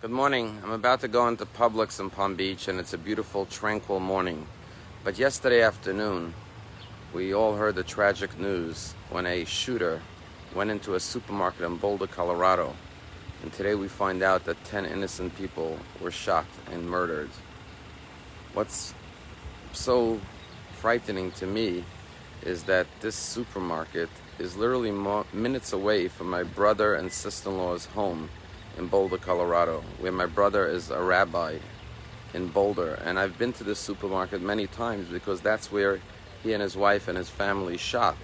Good morning. I'm about to go into Publix in Palm Beach, and it's a beautiful, tranquil morning. But yesterday afternoon, we all heard the tragic news when a shooter went into a supermarket in Boulder, Colorado. And today we find out that 10 innocent people were shot and murdered. What's so frightening to me is that this supermarket is literally minutes away from my brother and sister-in-law's home in Boulder, Colorado, where my brother is a rabbi in Boulder. And I've been to this supermarket many times because that's where he and his wife and his family shop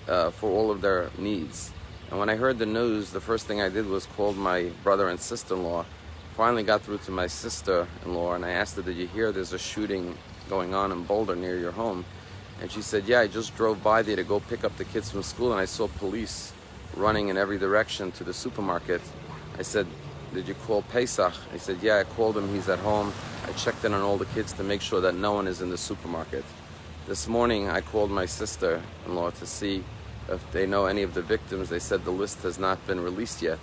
for all of their needs. And when I heard the news, the first thing I did was called my brother and sister-in-law. Finally got through to my sister-in-law, and I asked her, did you hear there's a shooting going on in Boulder near your home? And she said, yeah, I just drove by there to go pick up the kids from school, and I saw police running in every direction to the supermarket. I said, did you call Pesach? I said, yeah, I called him, he's at home. I checked in on all the kids to make sure that no one is in the supermarket. This morning, I called my sister-in-law to see if they know any of the victims. They said the list has not been released yet,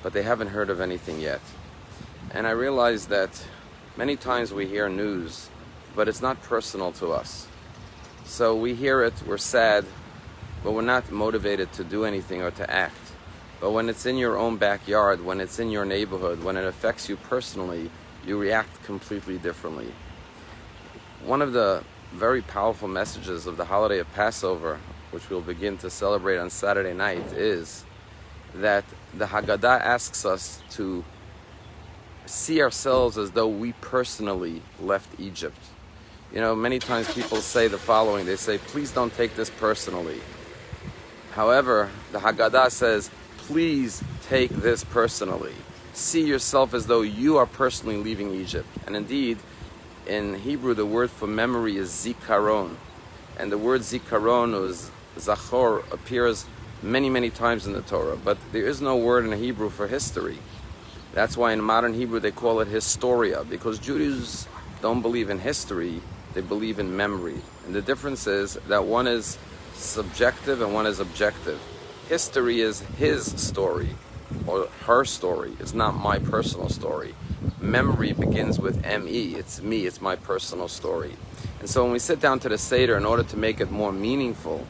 but they haven't heard of anything yet. And I realized that many times we hear news, but it's not personal to us. So we hear it, we're sad, but we're not motivated to do anything or to act. But when it's in your own backyard, when it's in your neighborhood, when it affects you personally, you react completely differently. One of the very powerful messages of the holiday of Passover, which we'll begin to celebrate on Saturday night, is that the Haggadah asks us to see ourselves as though we personally left Egypt. You know, many times people say the following, they say, please don't take this personally. However, the Haggadah says, please take this personally. See yourself as though you are personally leaving Egypt. And indeed, in Hebrew, the word for memory is zikaron. And the word zikaron, or zachor, appears many, many times in the Torah. But there is no word in Hebrew for history. That's why in modern Hebrew they call it historia, because Jews don't believe in history, they believe in memory. And the difference is that one is subjective and one is objective. History is his story, or her story. It's not my personal story. Memory begins with M-E. It's me. It's my personal story. And so when we sit down to the Seder, in order to make it more meaningful,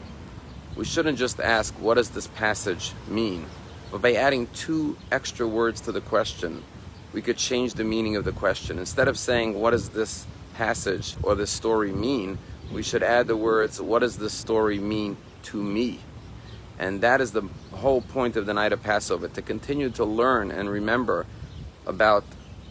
we shouldn't just ask, what does this passage mean? But by adding 2 extra words to the question, we could change the meaning of the question. Instead of saying, what does this passage or this story mean, we should add the words, what does this story mean to me? And that is the whole point of the night of Passover, to continue to learn and remember about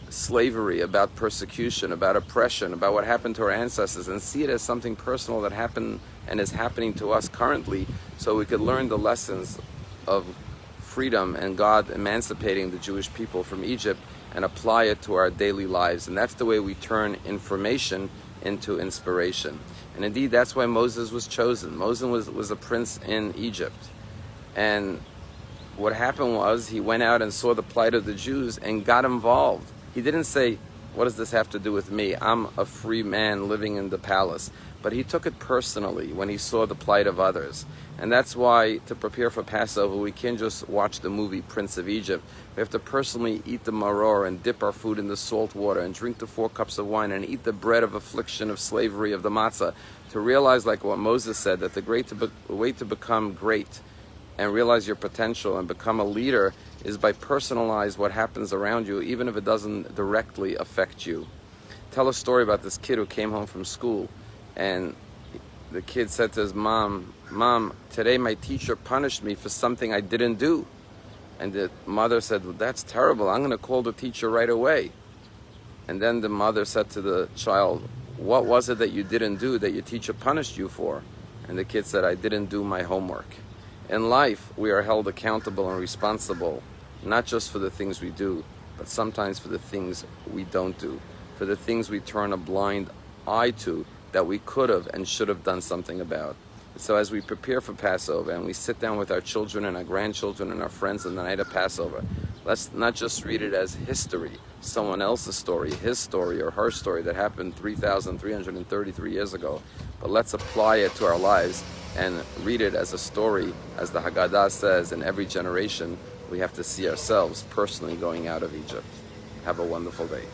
slavery, about persecution, about oppression, about what happened to our ancestors, and see it as something personal that happened and is happening to us currently, so we could learn the lessons of freedom and God emancipating the Jewish people from Egypt and apply it to our daily lives. And that's the way we turn information into inspiration. And indeed, that's why Moses was chosen. Moses was a prince in Egypt. And what happened was, he went out and saw the plight of the Jews and got involved. He didn't say, what does this have to do with me? I'm a free man living in the palace. But he took it personally when he saw the plight of others. And that's why, to prepare for Passover, we can't just watch the movie Prince of Egypt. We have to personally eat the maror and dip our food in the salt water and drink the 4 cups of wine and eat the bread of affliction, of slavery, of the matzah, to realize, like what Moses said, that the way to become great and realize your potential and become a leader is by personalize what happens around you, even if it doesn't directly affect you. Tell a story about this kid who came home from school, and the kid said to his mom, Mom, today my teacher punished me for something I didn't do. And the mother said, well, that's terrible. I'm going to call the teacher right away. And then the mother said to the child, what was it that you didn't do that your teacher punished you for? And the kid said, I didn't do my homework. In life, we are held accountable and responsible, not just for the things we do, but sometimes for the things we don't do, for the things we turn a blind eye to that we could have and should have done something about. So as we prepare for Passover and we sit down with our children and our grandchildren and our friends on the night of Passover, let's not just read it as history, someone else's story, his story or her story that happened 3,333 years ago, but let's apply it to our lives and read it as a story. As the Haggadah says, in every generation we have to see ourselves personally going out of Egypt. Have a wonderful day.